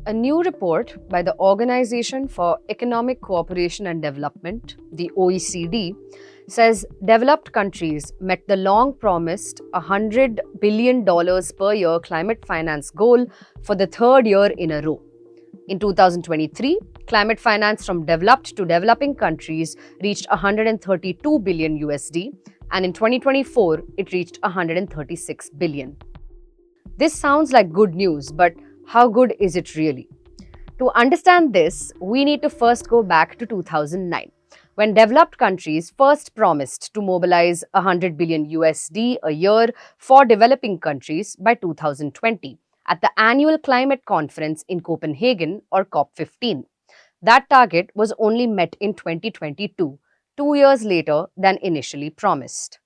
A new report by the Organization for Economic Cooperation and Development, the OECD, says developed countries met the long promised $100 billion per year climate finance goal for the third year in a row. In 2023, climate finance from developed to developing countries reached 132 billion USD, and in 2024, it reached 136 billion. This sounds like good news, but how good is it really? To understand this, we need to first go back to 2009, when developed countries first promised to mobilize 100 billion USD a year for developing countries by 2020 at the annual climate conference in Copenhagen, or COP15. That target was only met in 2022, 2 years later than initially promised.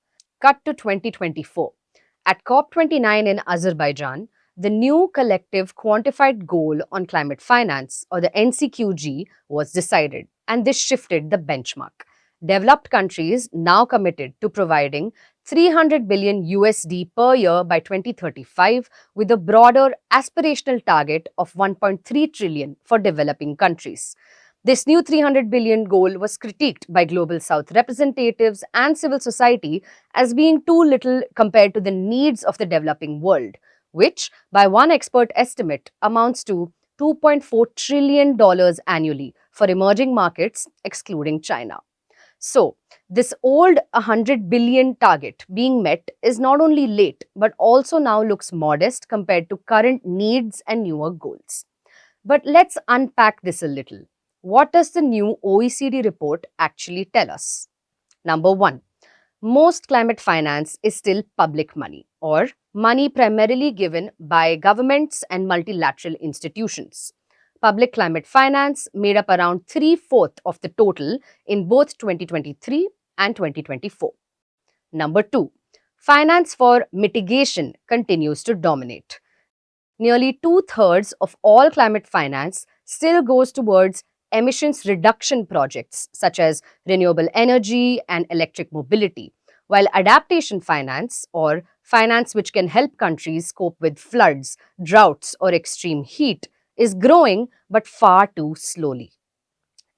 Cut to 2024. At COP29 in Azerbaijan, the new collective quantified goal on climate finance, or the NCQG, was decided, and this shifted the benchmark. Developed countries now committed to providing 300 billion USD per year by 2035, with a broader aspirational target of 1.3 trillion for developing countries. This new 300 billion goal was critiqued by Global South representatives and civil society as being too little compared to the needs of the developing world, which, by one expert estimate, amounts to $2.4 trillion annually for emerging markets, excluding China. So, this old 100 billion target being met is not only late, but also now looks modest compared to current needs and newer goals. But let's unpack this a little. What does the new OECD report actually tell us? Number one, most climate finance is still public money, or money primarily given by governments and multilateral institutions. Public climate finance made up around 3/4 of the total in both 2023 and 2024. Number two, finance for mitigation continues to dominate. Nearly 2/3 of all climate finance still goes towards emissions reduction projects such as renewable energy and electric mobility, while adaptation finance, or finance which can help countries cope with floods, droughts, or extreme heat, is growing but far too slowly.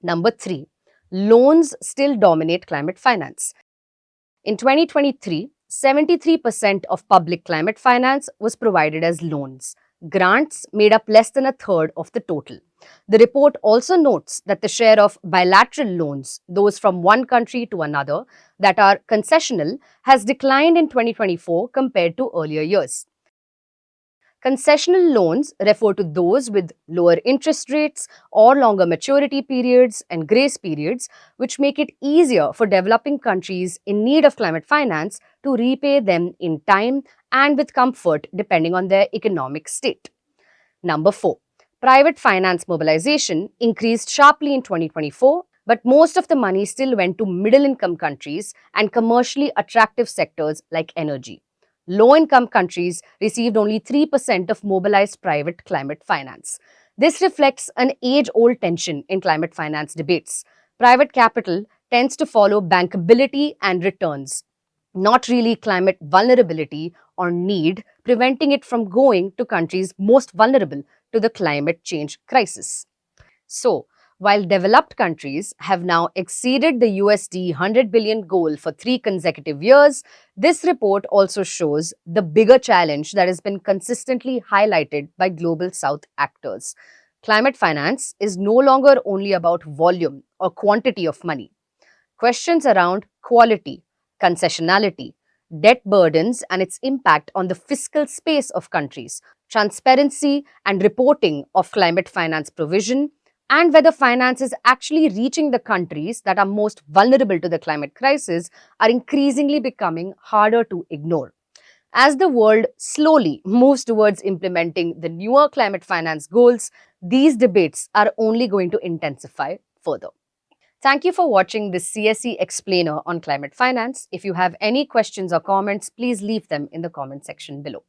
Number three, loans still dominate climate finance. In 2023, 73% of public climate finance was provided as loans. Grants made up less than a third of the total. The report also notes that the share of bilateral loans, those from one country to another, that are concessional, has declined in 2024 compared to earlier years. Concessional loans refer to those with lower interest rates or longer maturity periods and grace periods, which make it easier for developing countries in need of climate finance to repay them in time and with comfort depending on their economic state. Number four, private finance mobilization increased sharply in 2024, but most of the money still went to middle-income countries and commercially attractive sectors like energy. Low-income countries received only 3% of mobilized private climate finance. This reflects an age-old tension in climate finance debates. Private capital tends to follow bankability and returns, not really climate vulnerability or need, preventing it from going to countries most vulnerable to the climate change crisis. So, while developed countries have now exceeded the USD 100 billion goal for 3 consecutive years, this report also shows the bigger challenge that has been consistently highlighted by Global South actors. Climate finance is no longer only about volume or quantity of money. Questions around quality, concessionality, debt burdens and its impact on the fiscal space of countries, transparency and reporting of climate finance provision, and whether finance is actually reaching the countries that are most vulnerable to the climate crisis are increasingly becoming harder to ignore. As the world slowly moves towards implementing the newer climate finance goals, these debates are only going to intensify further. Thank you for watching this CSE explainer on climate finance. If you have any questions or comments, please leave them in the comment section below.